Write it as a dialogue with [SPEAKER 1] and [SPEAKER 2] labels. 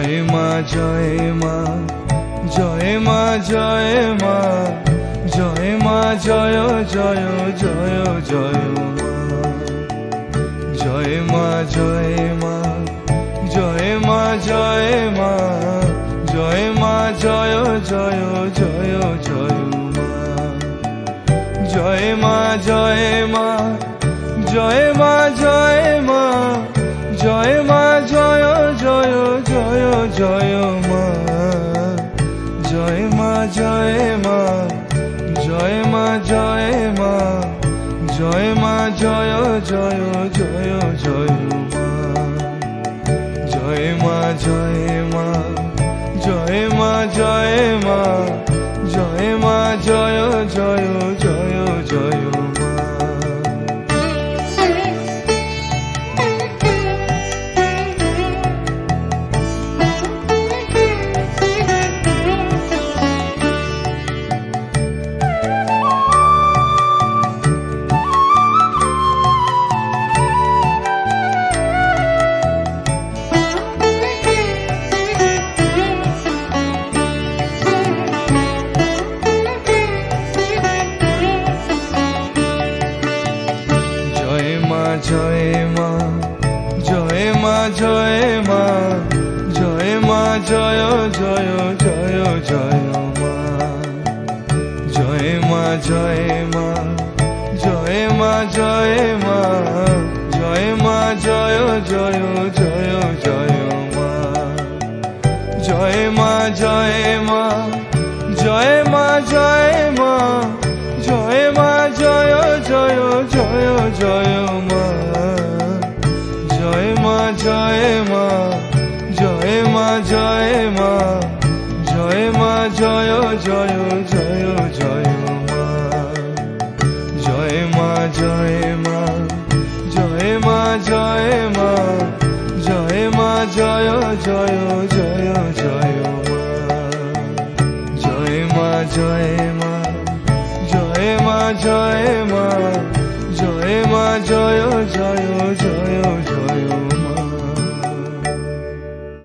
[SPEAKER 1] জয় মা জয় মা জয় মা জয় মা জয় মা জয় জয় জয় জয় মা জয় মা জয় মা জয় মা জয় মা জয় মা জয় জয় জয় জয় মা জয় মা জয় মা জয় মা জয় মা জয় মা জয় জয় জয় জয় মা জয় মা জয় মা জয় মা জয় মা জয় মা জয় জয় জয় জয় মা জয় মা জয় মা জয় মা জয় মা জয় মা জয় জয় জয় জয় মা জয় মা জয় মা জয় মা জয় মা জয় জয় জয় জয় মা জয় মা জয় মা জয় মা জয় মা জয় মা জয় জয় জয় জয় মা জয় মা জয় মা জয় মা জয় মা জয় মা জয় জয় জয় জয় মা জয় মা জয় মা জয় মা জয় মা জয় মা জয় জয় জয় জয় মা জয় মা জয় মা জয় মা জয় মা জয় মা জয় জয় জয় জয় মা জয় মা জয় মা জয় মা জয় মা জয় মা জয় জয়